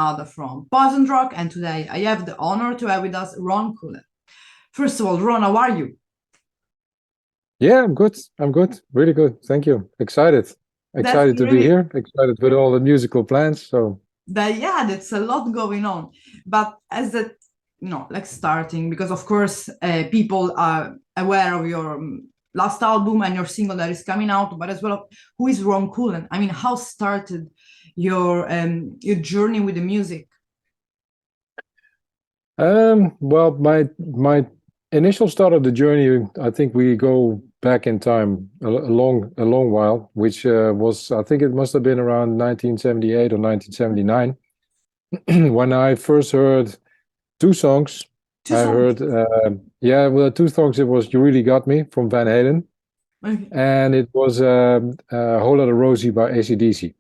Canada from Poison Rock, and today I have the honor to have with us Ron Coolen. First of all, Ron, how are you? Yeah, I'm good. I'm good. Really good. Thank you. Excited. That's Excited to be really here. Excited with all the musical plans. So, that's a lot going on. But as that, like starting, because of course people are aware of your last album and your single that is coming out, but as well, who is Ron Coolen? I mean, how started your journey with the music? well, my initial start of the journey, I think we go back in time a long while, which was, I think it must have been around 1978 or 1979 when I first heard two songs. Two I songs. heard, yeah, well, two songs. It was "You Really Got Me" from Van Halen, Okay. and it was "A Whole Lotta Rosie" by AC/DC.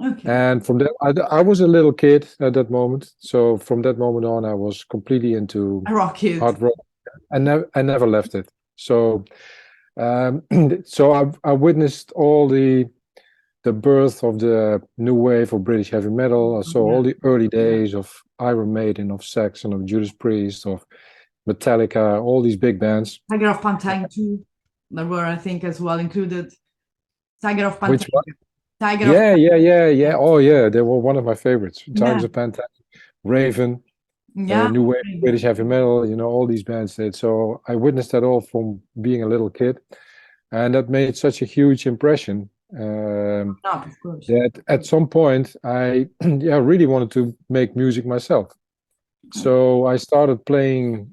Okay. And from that, I was a little kid at that moment. So from that moment on, I was completely into A rock kid. hard rock. I never left it. So um, so I witnessed all the birth of the new wave of British heavy metal. I saw Yeah. all the early Yeah. days of Iron Maiden, of Saxon, of Judas Priest, of Metallica, all these big bands. Tiger of Pantang too. There were, I think, as well included. Tiger of Which Pantang. one? Tiger of Yeah, yeah, yeah, yeah. Pantang. Oh, yeah. They were one of my favorites. Yeah. Tigers of Pantang, Raven. Yeah. New wave British heavy metal, all these bands did. So I witnessed that all from being a little kid, and that made such a huge impression Not, of course. that at some point I yeah really wanted to make music myself. Okay. So I started playing.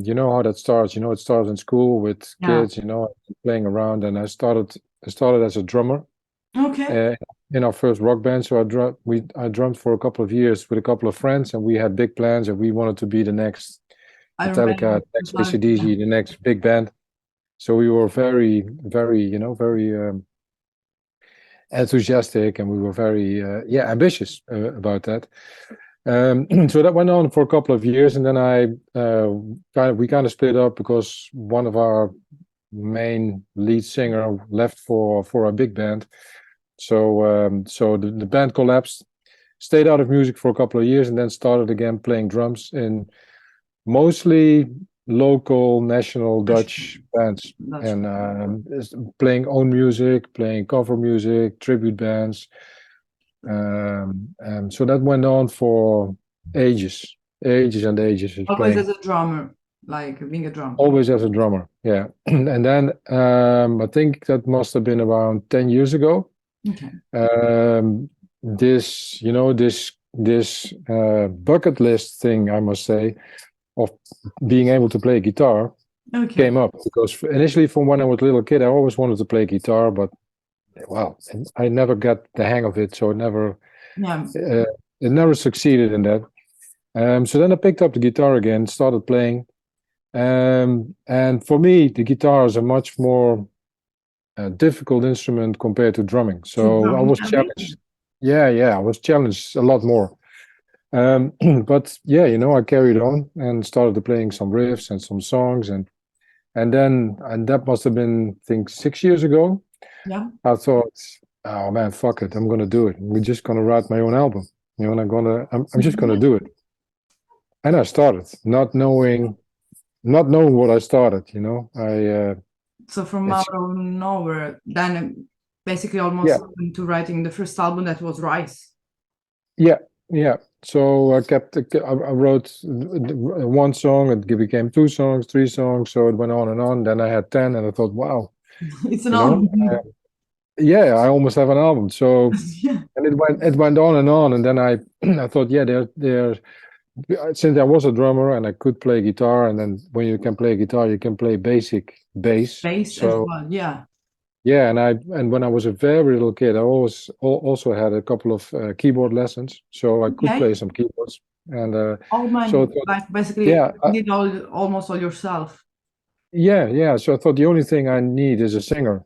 You know how that starts. It starts in school with Yeah. kids. Playing around, and I started as a drummer Okay. uh, in our first rock band. So I drummed for a couple of years with a couple of friends, and we had big plans, and we wanted to be the next I Metallica, remember. the next AC/DC, the next big band. So we were very, very, very enthusiastic, and we were very, ambitious about that. So that went on for a couple of years, and then we kind of split up because one of our main lead singer left for a big band. So the band collapsed, stayed out of music for a couple of years, and then started again playing drums in mostly local, national Dutch bands, That's and playing own music, playing cover music, tribute bands. And so that went on for ages, ages and ages of always playing, as a drummer, like being a drummer. always as a drummer. Yeah. And then I think that must have been around 10 years ago. Okay. This bucket list thing, I must say, of being able to play guitar Okay. came up because initially, from when I was a little kid, I always wanted to play guitar, but well, I never got the hang of it, so Yeah. it never succeeded in that. So then I picked up the guitar again, started playing, and for me, the guitar is a much more difficult instrument compared to drumming. To So I drumming. was challenged. Yeah, yeah, I was challenged a lot more. But yeah, I carried on and started playing some riffs and some songs, and that must have been, I think, 6 years ago. Yeah. I thought, oh man, fuck it, I'm gonna do it. We're just gonna write my own album. And I'm just gonna do it. And I started, not knowing what I started. So from It's out of nowhere, then basically yeah, almost into writing the first album that was Rise. yeah, yeah. So I wrote one song, it became two songs, three songs, so it went on and on. Then I had 10, and I thought, wow, It's an you know, album. yeah, I almost have an album. So, Yeah. and it went on and on, and then I I thought, yeah, there. Since I was a drummer and I could play guitar, and then when you can play guitar, you can play basic bass. Bass as So well. Yeah. yeah, and when I was a very little kid, I always also had a couple of keyboard lessons, so I could Okay. play some keyboards. And Oh so I man, thought, like basically yeah, you did almost all yourself. yeah, yeah. So I thought the only thing I need is a singer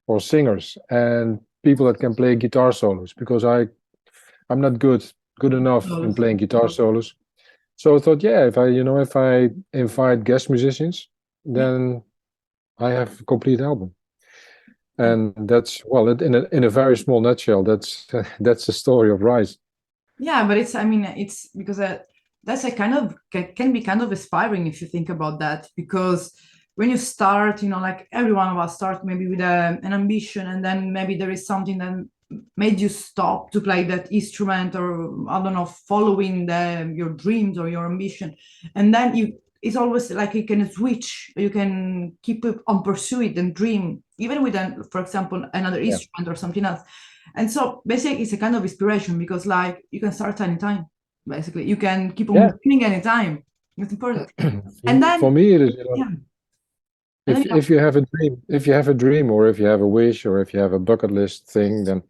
or singers and people that can play guitar solos because I'm not good enough in Those. playing guitar solos. So I thought, yeah, if I invite guest musicians, Yeah. then I have a complete album. And that's, well, in a very small nutshell, that's that's the story of Rise. Yeah, but it's, I mean, it's because that's a kind of can be kind of inspiring if you think about that. Because when you start, you know, like every one of us start maybe with an ambition, and then maybe there is something that made you stop to play that instrument, or I don't know, following your dreams or your ambition, and then it's always like you can switch, you can keep on pursue it and dream, even with for example, another Yeah. instrument or something else. And so basically it's a kind of inspiration, because like you can start anytime, basically you can keep on Yeah. moving anytime. It's important. And For then me, it is, yeah, and then if you have a dream, or if you have a wish, or if you have a bucket list thing, then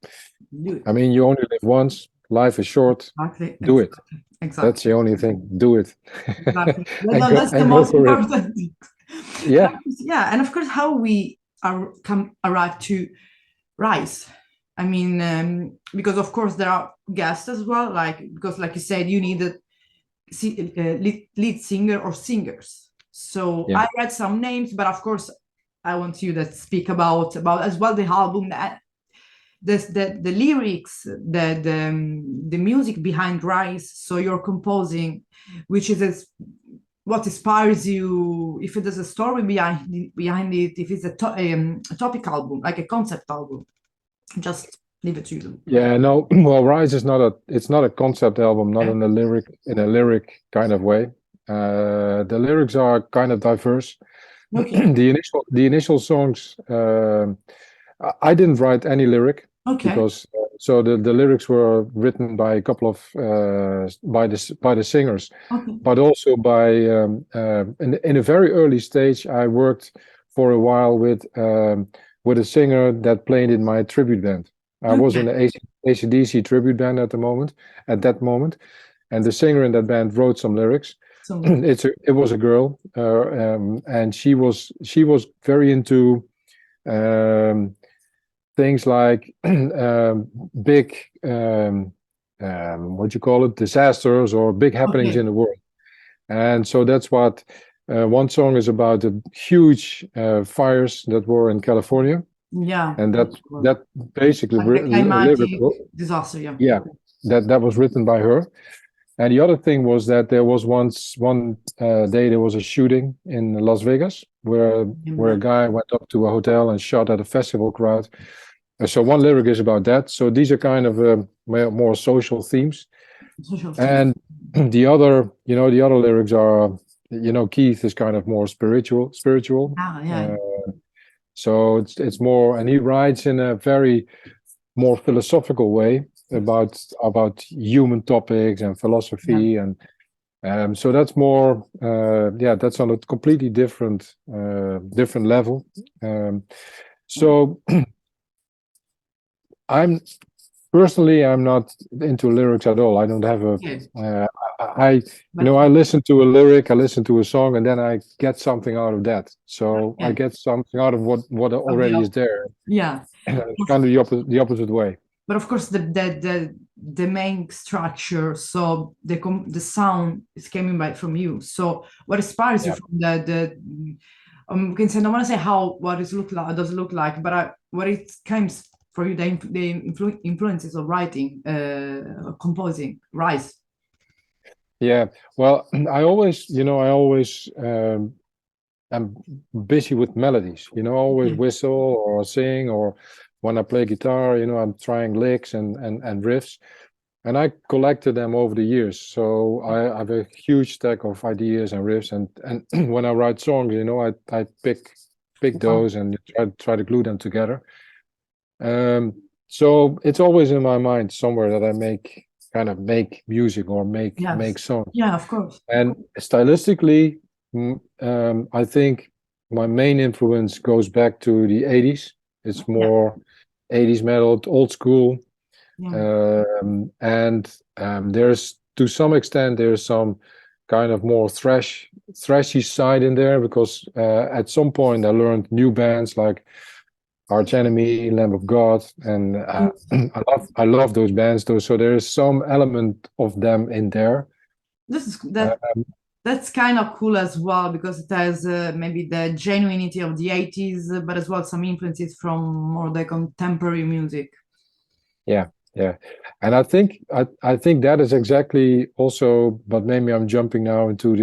do it. I mean, you only live once. Life is short. Exactly, Do it. exactly, That's the only thing. Do it, exactly. and That's the go most for it. important thing. Yeah. Yeah, and of course how we arrive to rise. I mean, because of course there are guests as well, like, because like you said, you need a lead singer or singers. So Yeah. I read some names, but of course I want you to speak about as well the album, that the lyrics, the music behind Rise. So you're composing, which is what inspires you, if there's a story behind it, if it's a topic album, like a concept album. Just leave it to you. Yeah, no. Well, Rise is not it's not a concept album, not Okay. in a lyric kind of way. The lyrics are kind of diverse. Okay. The initial songs, I didn't write any lyric, Okay. because so the lyrics were written by a couple of by the singers, Okay. but also by in a very early stage, I worked for a while with a singer that played in my tribute band. I was in Okay. the AC/DC tribute band at that moment, and the singer in that band wrote some lyrics. So It was a girl, and she was very into um, things like big what you call it, disasters or big happenings okay. in the world. And so that's what one song is about: the huge fires that were in California, Yeah. and that basically Like the climatic lyrical, disaster. Yeah. yeah, that was written by her. And the other thing was that there was one day there was a shooting in Las Vegas where a guy went up to a hotel and shot at a festival crowd. So one lyric is about that. So these are kind of more social themes. Social thing. And the other lyrics are, Keith is kind of more spiritual. Yeah. Yeah. Uh, so it's more, and he writes in a very more philosophical way about human topics and Yeah. philosophy, and so that's more, that's on a completely different level. So I'm personally, I'm not into lyrics at all. I don't have a, Okay. But I listen to a lyric, I listen to a song, and then I get something out of that. So I okay. get something out of what already is there. Yeah. It's kind of the opposite way. But of course the main structure, so the sound is coming by from you. So what inspires you Yeah. from we can say, I don't want to say how what it does look like, but what it comes for you, the influences of writing, composing, rise. Yeah. Well, I always am busy with melodies. Always Okay. whistle or sing, or when I play guitar, I'm trying licks and riffs. And I collected them over the years. So I have a huge stack of ideas and riffs. And when I write songs, I pick Wow. those and try to glue them together. So it's always in my mind somewhere that I make music or make Yes. songs. Yeah, of course. And stylistically, I think my main influence goes back to the 80s. It's Yeah. more 80s metal, old school. Yeah. And there's, to some extent, there's some kind of more thrashy side in there, because at some point I learned new bands like Arch Enemy, Lamb of God, and I love those bands. So there is some element of them in there. This is Uh, that's kind of cool as well, because it has maybe the genuinity of the 80s, but as well some influences from more the contemporary music. yeah. Yeah, and I think that is exactly also, but maybe I'm jumping now into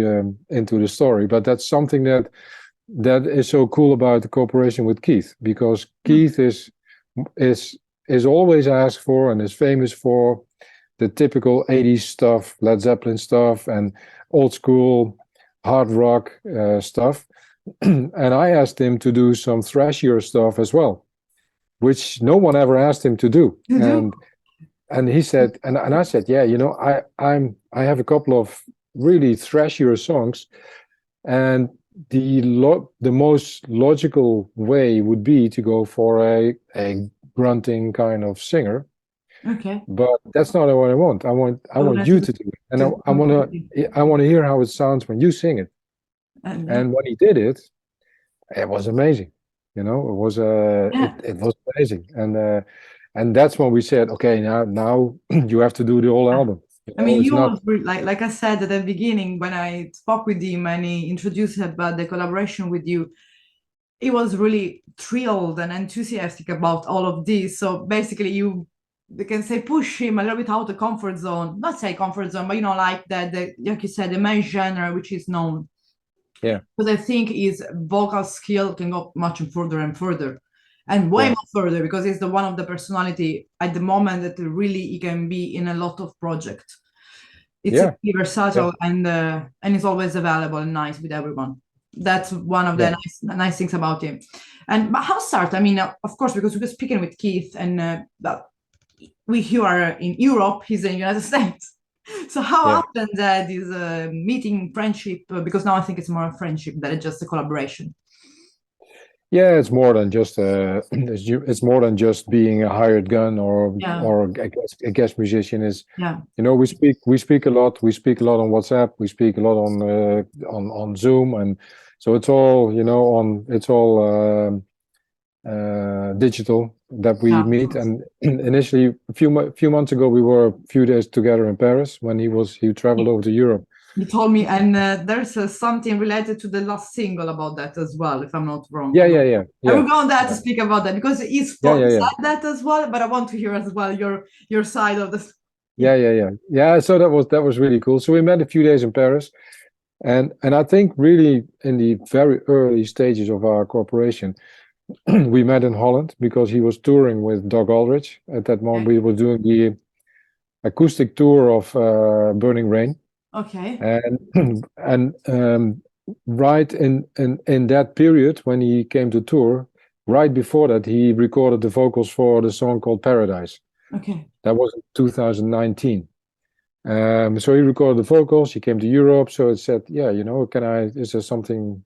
the story, but that's something that is so cool about the cooperation with Keith, because Keith is is always asked for and is famous for the typical 80s stuff, Led Zeppelin stuff, and old school hard rock stuff. And I asked him to do some thrashier stuff as well, which no one ever asked him to do. You do? And he said, and I said, yeah, I have a couple of really thrashier songs, and the most logical way would be to go for a grunting kind of singer. Okay. But that's not what I want. I So want let's you to do it, and I want to hear how it sounds when you sing it. and And when he did it, it was amazing. It was yeah. it was amazing, and that's when we said, okay, now you have to do the whole album. I mean, It's you not. was like I said at the beginning when I spoke with him and he introduced about the collaboration with you. He was really thrilled and enthusiastic about all of this. So basically, you can say push him a little bit out of comfort zone. Not say comfort zone, but like that, like you said, the main genre which is known. Yeah, Because I think his vocal skill can go much further and further, and way yeah, more further because he's the one of the personality at the moment that really he can be in a lot of projects. It's yeah, extremely yeah, versatile and is always available and nice with everyone. That's one of the yeah. nice things about him. And but how start? I mean, of course, because we were speaking with Keith, and you are in Europe, he's in the United States. So how Yeah. often that is a meeting friendship? Because now I think it's more a friendship than just a collaboration. Yeah, it's more than just it's more than just being a hired gun Yeah, or a guest musician. Is yeah, we speak a lot. We speak a lot on WhatsApp. We speak a lot on Zoom, and so it's all on it's all digital that we yeah. Of meet. course. And initially, few months ago, we were a few days together in Paris when he traveled over to Europe. You told me, and there's something related to the last single about that as well, if I'm not wrong. Yeah, yeah, yeah, I will yeah, go on that to yeah, speak about that because yeah, he yeah, yeah. said that as well, but I want to hear as well your side of this. Yeah, Yeah, yeah, yeah, yeah. So that was really cool. So we met a few days in Paris, and I think really in the very early stages of our cooperation, we met in Holland because he was touring with Doug Aldrich at that moment. okay, We were doing the acoustic tour of Burning Rain, okay, and right in that period when he came to tour, right before that, he recorded the vocals for the song called Paradise. okay. That was in 2019. So he recorded the vocals. He came to Europe. So it said, yeah, is there something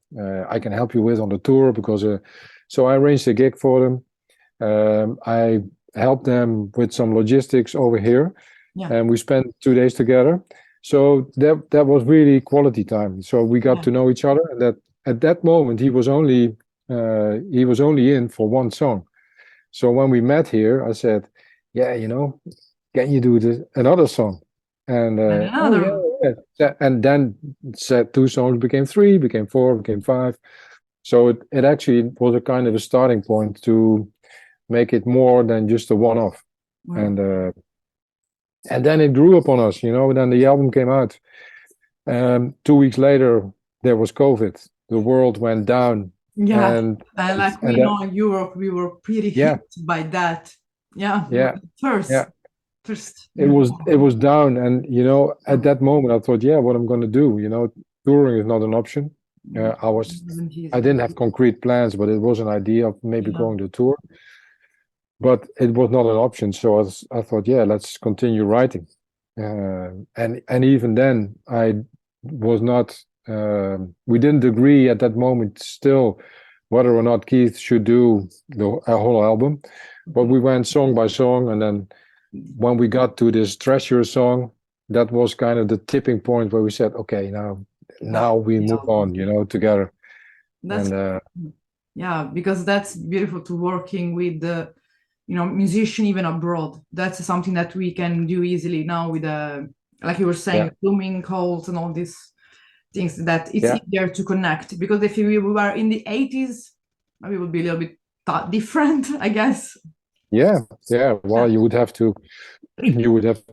I can help you with on the tour? Because so I arranged a gig for them. I helped them with some logistics over here, Yeah, and we spent 2 days together. So that was really quality time. So we got yeah. to know each other, and that at that moment he was only in for one song. So when we met here, I said, yeah, can you do another song? And And oh another yeah, one. yeah. And then said two songs became three, became four, became five. So it actually was a kind of a starting point to make it more than just a one-off. Wow. And then it grew upon us, then the album came out. 2 weeks later, there was COVID. The world went down, Yeah, and and like and we that, know in Europe, we were pretty yeah, hit by that. Yeah, yeah, first, yeah. first. It was down, and at that moment I thought, yeah, what I'm going to do, touring is not an option. Wasn't I easy. didn't have concrete plans, but it was an idea of maybe Yeah, going to tour, but it was not an option. So I thought, yeah, let's continue writing. And even then, I was not. We didn't agree at that moment still whether or not Keith should do a whole album, but okay. we went song by song, and then when we got to this Treasure song, that was kind of the tipping point where we said, okay, now we Yeah, move on, together. that's And yeah, because that's beautiful to working with the musician even abroad. That's something that we can do easily now with like you were yeah, saying, Zooming calls and all these things that it's yeah, easier to connect. Because if we were in the 80s, maybe it would be a little bit different, I guess. Yeah, yeah. Well, you would have to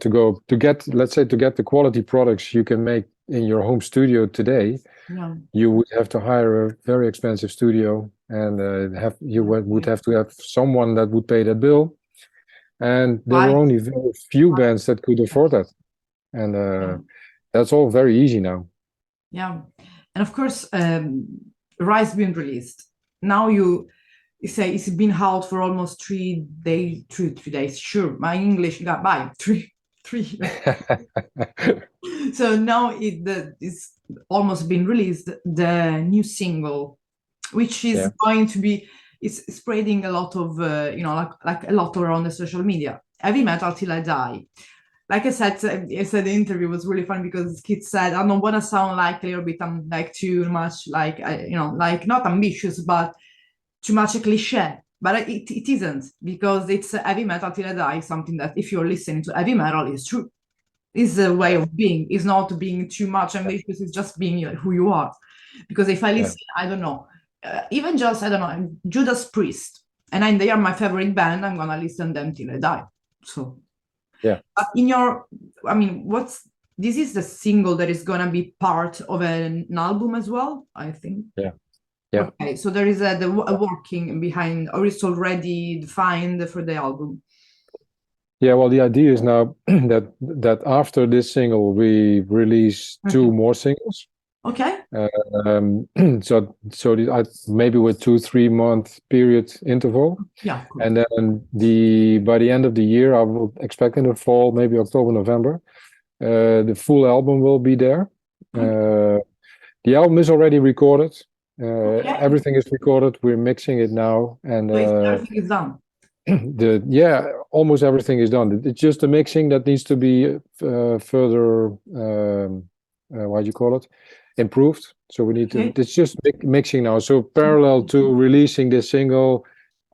go to get, let's say, to get the quality products you can make in your home studio today. Yeah. You would have to hire a very expensive studio, and would have to have someone that would pay that bill. And there were Right. only very few bands that could afford that, and Yeah. that's all very easy now. Yeah. And of course, Rise being released. Now you say it's been out for almost 3 days, 3 days. Sure, my English got by. Three. So now it's almost been released, the new single, which is Yeah. going to be, it's spreading a lot of like a lot around the social media. Heavy metal till I die. Like I said the interview was really fun because Kit said, I don't want to sound like a little bit like too much like like not ambitious, but too much a cliche. But it isn't, because it's heavy metal till I die, something that if you're listening to heavy metal is true. Is a way of being, is not being too much ambitious, it's just being who you are. Because if I listen, I don't know, even just, I don't know, Judas Priest, and they are my favorite band, I'm gonna listen them till I die. So Yeah. in your, I mean, this is the single that is gonna be part of an album as well, I think. Yeah. Yeah. Okay, so there is a working behind, or it's already defined for the album. Yeah, well, the idea is now that after this single we release two more singles. Okay. Maybe with 2-3 month period interval. Yeah. Cool. And then by the end of the year, I will expect in the fall, maybe October, November, the full album will be there. The album is already recorded. Everything is recorded. We're mixing it now, and everything is done. Almost everything is done. It's just the mixing that needs to be further, what do you call it, improved. So we need to, it's just mixing now. So parallel to releasing this single,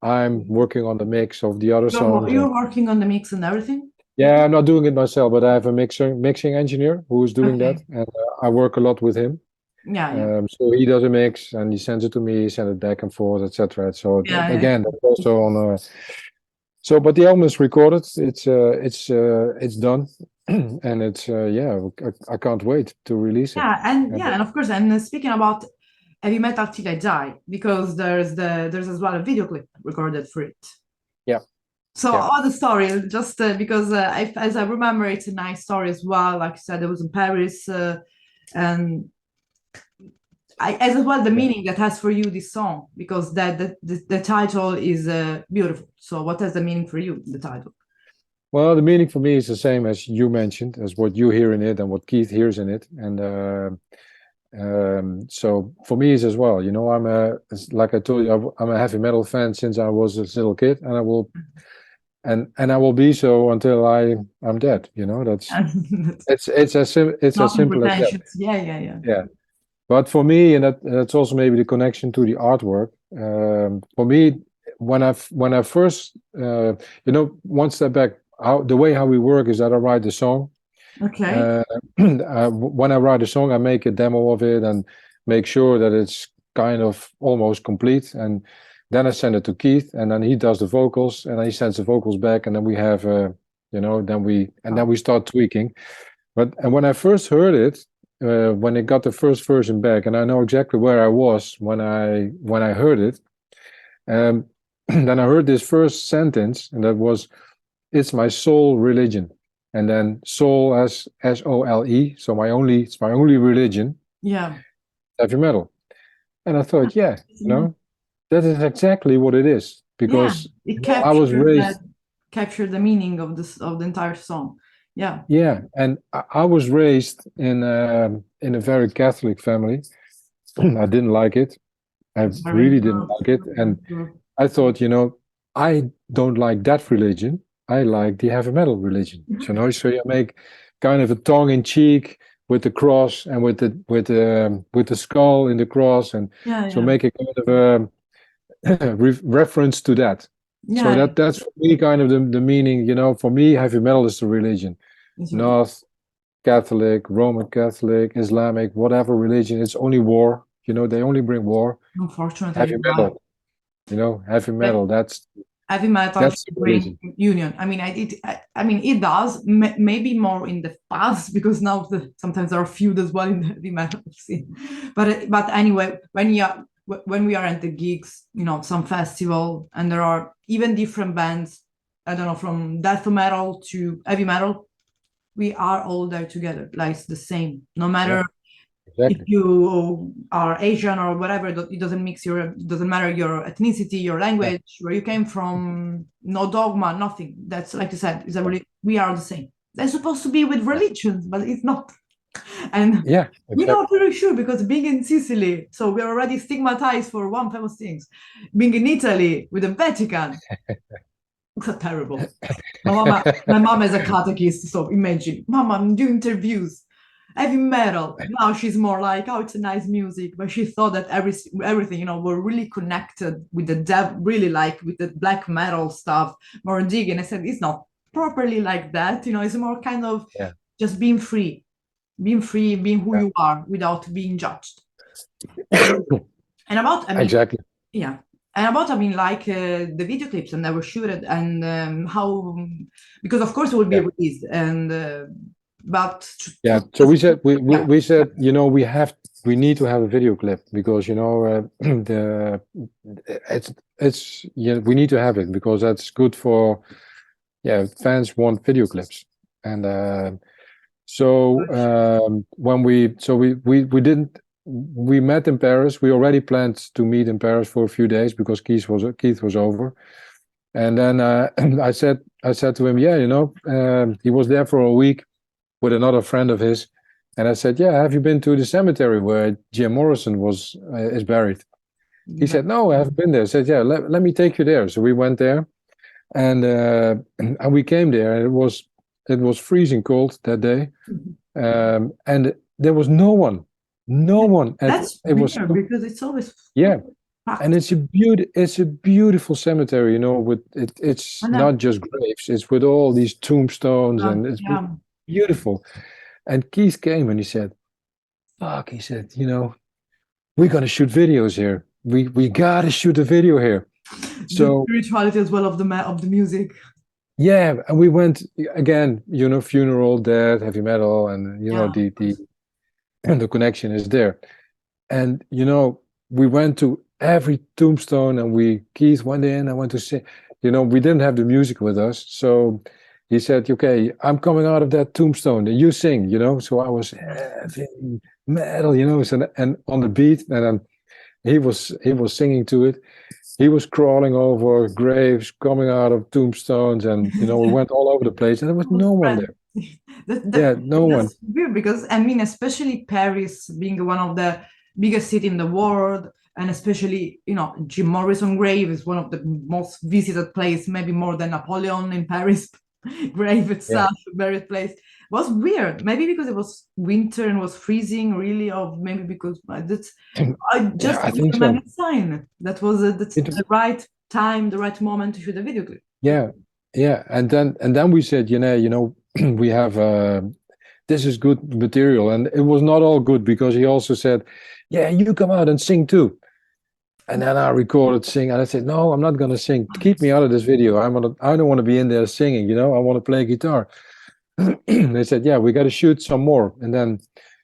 I'm working on the mix of the other songs. You're working on the mix and everything? Yeah, I'm not doing it myself, but I have a mixing engineer who is doing that, and I work a lot with him. Yeah. So he does a mix and he sends it to me, send it back and forth, etc. So again, that's also on. But the album is recorded. It's done, and it's I can't wait to release it. And of course, and speaking about heavy metal till I die, because there's as well a video clip recorded for it. Yeah. So all the story, just because as I remember, it's a nice story as well. Like you said, it was in Paris, and as well the meaning that has for you this song, because the title is beautiful. So what has the meaning for you, the title? Well, the meaning for me is the same as you mentioned, as what you hear in it and what Keith hears in it, and so for me is as well. You know, like I told you, I'm a heavy metal fan since I was a little kid, and I will. And I will be so until I'm dead. You know, that's it's as simple as that. Yeah. But for me, and that's also maybe the connection to the artwork. For me, when I first, one step back, the way how we work is that I write the song. Okay. When I write a song, I make a demo of it and make sure that it's kind of almost complete, and then I send it to Keith, and then he does the vocals, and then he sends the vocals back, and then we have, then we start tweaking. And when I first heard it, when it got the first version back, and I know exactly where I was when I heard it, then I heard this first sentence, and that was, "It's my sole religion," and then soul as SOLE, so it's my only religion. Yeah. Heavy metal, and I thought, that is exactly what it is, because I was raised captured the meaning of the entire song. Yeah. Yeah, and I was raised in a very Catholic family. I didn't like it. I really didn't like it, and I thought, I don't like that religion. I like the heavy metal religion. So you make kind of a tongue-in-cheek with the cross and with the skull in the cross, and make a kind of a reference to that. So that's for me kind of the meaning. For me, heavy metal is the religion. North Catholic, Roman Catholic, Islamic, whatever religion, it's only war. They only bring war. Unfortunately, heavy metal. Heavy metal. heavy metal That's should the bring religion. union. I mean, I mean, it does. Maybe more in the past because now sometimes there are feud as well in the heavy metal scene. But anyway, when we are at the gigs, you know, some festival, and there are even different bands. I don't know, from death metal to heavy metal, we are all there together. Like it's the same, no Yeah, matter if exactly. you are Asian or whatever, it doesn't it doesn't matter your ethnicity, your Yeah, language, where you came from, no dogma, nothing. That's like you said, is a really, we are the same. They're supposed to be with yeah, religions, but it's not. And yeah, we're exactly. not really sure because being in Sicily, so we're already stigmatized for one famous things. Being in Italy with the Vatican, it's terrible. My mom is a catechist, so imagine, Mom, I'm doing interviews, heavy metal. Now she's more like, oh, it's a nice music, but she thought that everything, you know, were really connected with the really like with the black metal stuff, more digging. I said it's not properly like that, you know. It's more kind of Yeah, just being free, being who yeah. you are without being judged. And about, I mean, Exactly. yeah. And about, I mean, like the video clips and they were shooted and how, because of course it will be Yeah, released and, but yeah. So yeah, we said, you know, we need to have a video clip because, you know, the it's yeah, we need to have it because that's good for, yeah, fans want video clips. And so when we didn't, we met in Paris. We already planned to meet in Paris for a few days because Keith was over. And then I said to him, yeah, you know, he was there for a week with another friend of his, and I said, yeah, have you been to the cemetery where Jim Morrison was is buried? He said, no, I haven't been there. I said, yeah, let me take you there. So we went there, and and we came there, and it was freezing cold that day, and there was no one, and that's it was weird because it's always yeah. And packed. it's a beautiful cemetery, you know, with it's And not just graves, it's with all these tombstones and it's yeah, beautiful. And Keith came and he said, fuck, he said, you know, we're gonna shoot videos here. We gotta shoot a video here. the So spirituality as well of of the music. yeah, and we went again, you know, funeral, death, heavy metal, and you know, Yeah, of the course. the connection is there. And you know, we went to every tombstone and Keith went in, I went to say, you know, we didn't have the music with us. So he said, okay, I'm coming out of that tombstone and you sing, you know. So I was heavy metal, you know, so, and on the beat, and then he was singing to it. He was crawling over graves, coming out of tombstones, and you know, we went all over the place, and there was no one there. Yeah, no one. That's weird because I mean, especially Paris being one of the biggest city in the world, and especially, you know, Jim Morrison grave is one of the most visited place, maybe more than Napoleon in Paris grave Yeah. itself, buried place. Was weird. Maybe because it was winter and was freezing, really, or maybe because that's I Yeah, just I was think a so. magic sign. That was It, the right time, the right moment to shoot a video clip. yeah, yeah, and then we said, you know, we have this is good material, and it was not all good because he also said, yeah, you come out and sing too. And then I recorded sing, and I said, no, I'm not gonna sing. Keep me out of this video. I don't want to be in there singing. You know, I want to play guitar. They said, yeah, we got to shoot some more, and then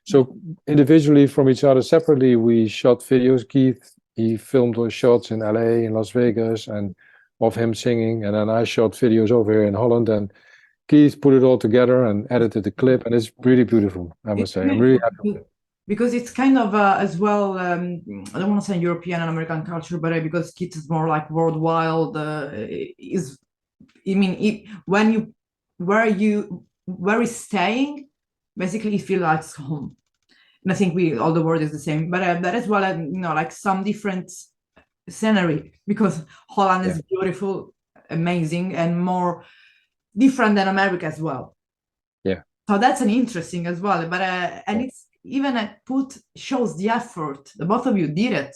so individually from each other separately, we shot videos. Keith he filmed those shots in LA, in Las Vegas, and of him singing, and then I shot videos over here in Holland, and Keith put it all together and edited the clip, and it's really beautiful, I It's must say. I'm really beautiful happy with it. because it's kind of as well. I don't want to say European and American culture, but because Kit is more like worldwide. Is I mean, when where is staying, basically, you feel like it's home. And I think we all the world is the same, but that as well, you know, like some different scenery because Holland Yeah, is beautiful, amazing, and more different than America as well. yeah, So that's an interesting as well. But and yeah, it's even put shows the effort. The both of you did it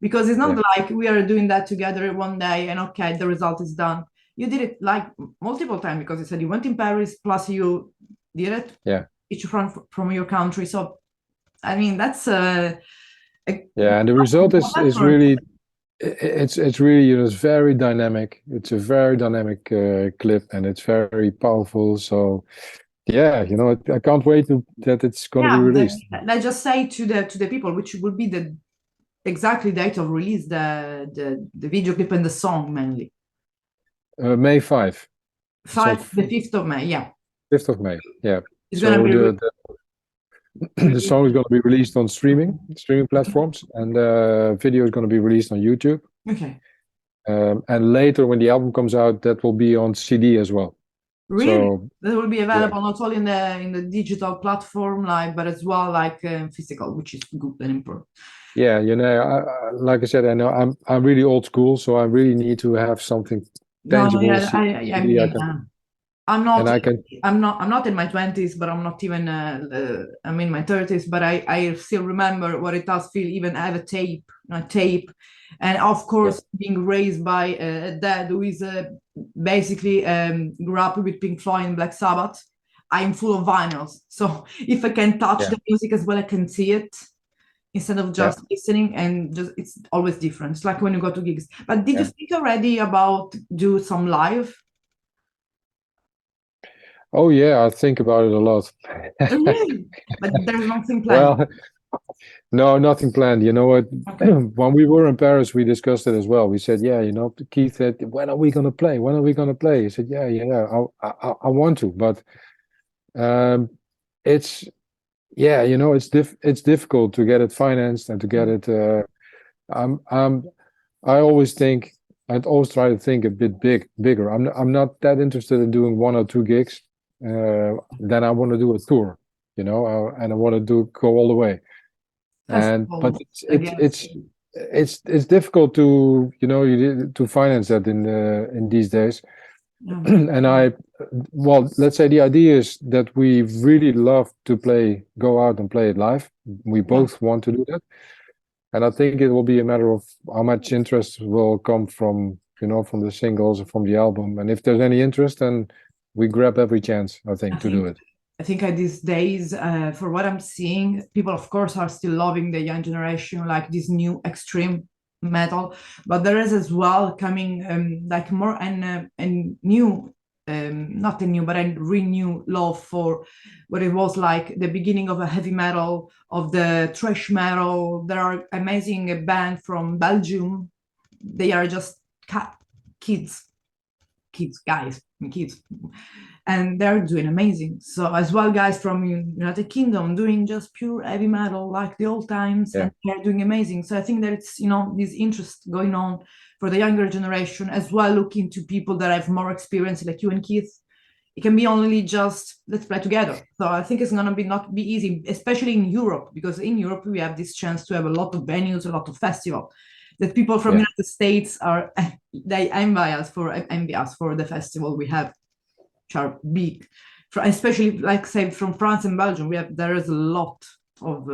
because it's not yeah, like we are doing that together one day and okay, the result is done. You did it like multiple times because you said you went in Paris, plus you did it yeah. each from your country. So I mean that's a Yeah, and the result is effort. really it's really, you know, it's very dynamic. It's a very dynamic clip, and it's very powerful. So yeah, you know, I can't wait that it's going to be Yeah, released. let's just say to the people, which will be the exactly date of release, the video clip and the song mainly. May 5. So 5th of May, yeah. 5th of May, yeah. It's So gonna be the song is going to be released on streaming platforms, and video is going to be released on YouTube. okay. And later, when the album comes out, that will be on CD as well. Really? So That will be available not only in the digital platform, like, but as well like physical, which is good and important. yeah, you know, like I said, I know I'm really old school, so I really need to have something tangible. Yeah, CD, I'm not. I can. I'm not in my 20s, but I'm not even. I'm in my 30s, but I still remember what it does feel. Even have a tape, and of course being raised by a dad who is basically grew up with Pink Floyd and Black Sabbath. I'm full of vinyls, so if I can touch the music as well, I can see it instead of just listening, and just it's always different. It's like when you go to gigs. But did you think already about do some live? Oh yeah, I think about it a lot. Really? But there's nothing planned. Well, no, nothing planned. You know what? Okay. When we were in Paris, we discussed it as well. We said, yeah, you know, Keith said, when are we going to play? When are we going to play? He said, yeah, I want to, but it's, yeah, you know, it's difficult to get it financed and to get it. I always think, I'd always try to think a bit bigger. I'm not that interested in doing 1 or 2 gigs. Then I want to do a tour, you know, and I want to go all the way. But it's difficult to, you know, to finance that in these days. And well, let's say the idea is that we really love to go out and play it live. We both want to do that. And I think it will be a matter of how much interest will come from, you know, from the singles or from the album. And if there's any interest, then we grab every chance, I think, to do it. I think these days, for what I'm seeing, people, of course, are still loving the young generation, like this new extreme metal. But there is as well coming like more and new, not a new, but a renewed love for what it was like the beginning of a heavy metal, of the thrash metal. There are amazing band from Belgium. They are just kids, and they're doing amazing. So as well, guys from United Kingdom doing just pure heavy metal like the old times, and they're doing amazing. So I think that it's, you know, this interest going on for the younger generation as well, looking to people that have more experience like you and Keith. It can be only just let's play together. So I think it's gonna not be easy, especially in Europe, because in Europe we have this chance to have a lot of venues, a lot of festivals. That people from United States they envy us for the festival we have, which are big, especially like say from France and Belgium. There is a lot of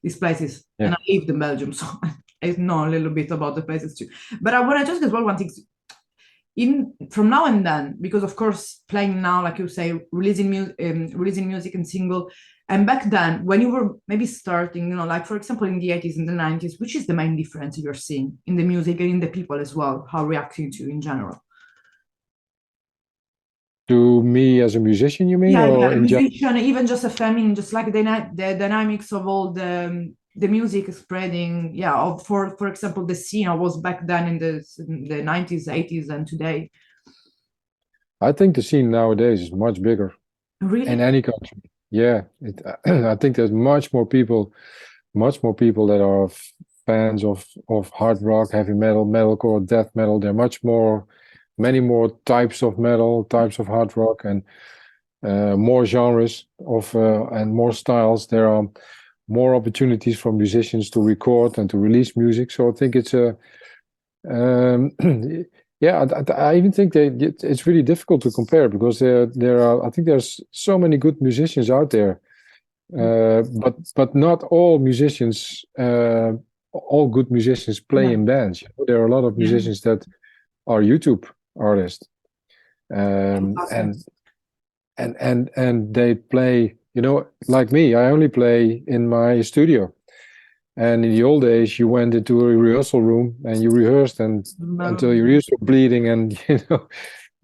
these places, and I lived in Belgium, so I know a little bit about the places too. But I want to just as well one thing. From now and then, because of course playing now, like you say, releasing music and single, and back then when you were maybe starting, you know, like for example in the 80s and the 90s, which is the main difference you're seeing in the music and in the people as well, how reacting to in general? To me as a musician, you mean? Or in musician, even just a feminine, just like the dynamics of all the music spreading, for example the scene was back then in the 90s, 80s, and today. I think the scene nowadays is much bigger. Really? In any country. I think there's much more people that are fans of hard rock, heavy metal, metalcore, death metal. There are many more types of metal, types of hard rock, and more genres and more styles. There are more opportunities for musicians to record and to release music. So I think it's I even think it's really difficult to compare, because there's so many good musicians out there, but not all musicians, all good musicians play in bands. You know, there are a lot of musicians that are YouTube artists, and they play. You know, like me, I only play in my studio. And in the old days, you went into a rehearsal room and you rehearsed and until your ears were bleeding, and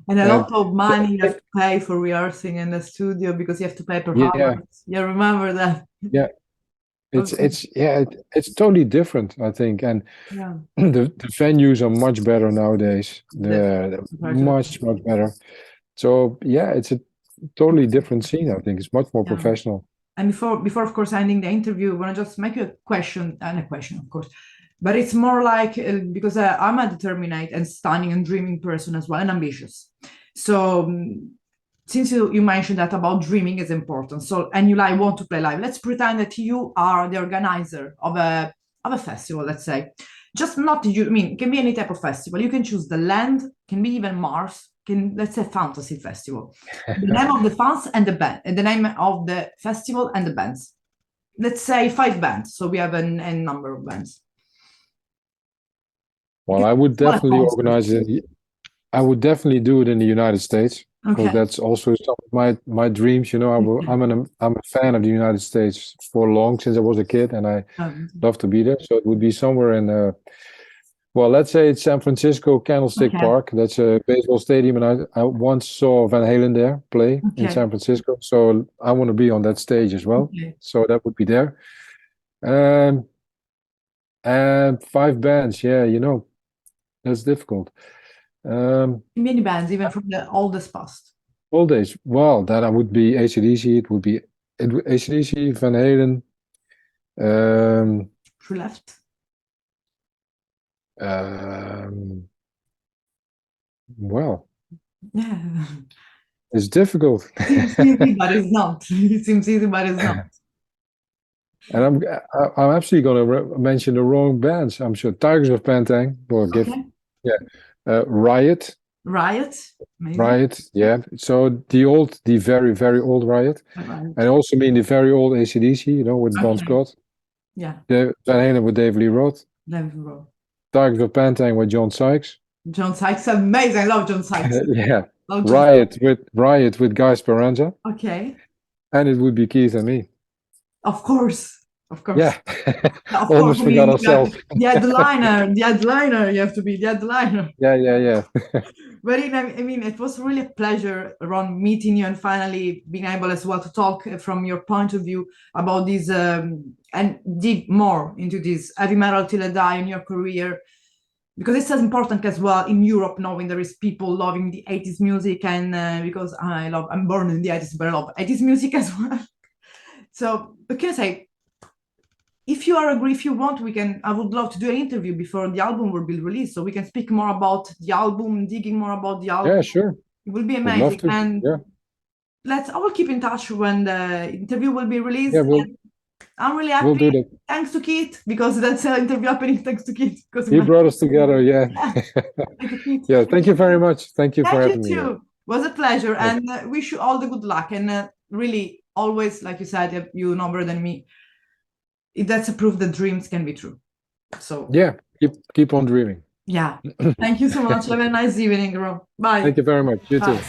And a lot of money you have to pay for rehearsing in the studio because you have to pay per hour. You remember that? Yeah. It's totally different, I think, and the venues are much better nowadays. They're much better. So yeah, it's a totally different scene. I think it's much more professional. And before of course ending the interview, I want to just make a question, of course, but it's more like because I'm a determined and stunning and dreaming person as well, and ambitious. So since you mentioned that about dreaming is important, so and you want to play live, let's pretend that you are the organizer of a festival, let's say. Just not it can be any type of festival. You can choose the land, can be even Mars, let's say fantasy festival. The name of the fans and the band, and the name of the festival and the bands. Let's say 5 bands, so we have a number of bands. Well, I would definitely organize it. I would definitely do it in the United States, because that's also some of my dreams. I'm a fan of the United States for long, since I was a kid, and I love to be there. So it would be somewhere in well, let's say it's San Francisco, Candlestick Park. That's a baseball stadium, and I once saw Van Halen there play in San Francisco. So I want to be on that stage as well. So that would be there. And 5 bands, that's difficult. Many bands, even from the oldest past. Old days. Well, then I would be AC/DC. It would be AC/DC, Van Halen. True Left. Well, yeah, it's difficult. It seems easy, but it's not. It seems easy, but it's not. And I'm actually going to mention the wrong bands. I'm sure Tigers of Pantang or Riot. Maybe. Riot, yeah. So the very, very old Riot. And I also mean the very old AC/DC, with Bon Scott. Yeah. Van Halen with Dave Lee Roth. Tigers of Pantang with John Sykes. John Sykes, amazing. I love John Sykes. Riot with Guy Speranza. Okay. And it would be Keith and me. Of course. Yeah. Almost forgot ourselves. The headliner. You have to be the headliner. Yeah. But it was really a pleasure, Ron, meeting you and finally being able as well to talk from your point of view about this and dig more into this heavy metal till I die in your career, because it's as important as well in Europe, knowing there is people loving the 80s music, and because I'm born in the 80s, but I love 80s music as well. So, but can I say, if you agree, if you want, I would love to do an interview before the album will be released, so we can speak more about the album, digging more about the album. Yeah, sure. It will be amazing. And I will keep in touch when the interview will be released. Yeah, I'm really happy. We'll do that. Thanks to Keith, because that's an interview happening thanks to Keith. He brought us together, yeah. Thank you, Keith. Yeah, thank you very much. Thank you for having me. Thank you too. It was a pleasure, and wish you all the good luck. And really, always, like you said, you know better than me, that's a proof that dreams can be true. So yeah, keep on dreaming. Yeah. Thank you so much. Have a nice evening, Ron. Bye. Thank you very much. You too.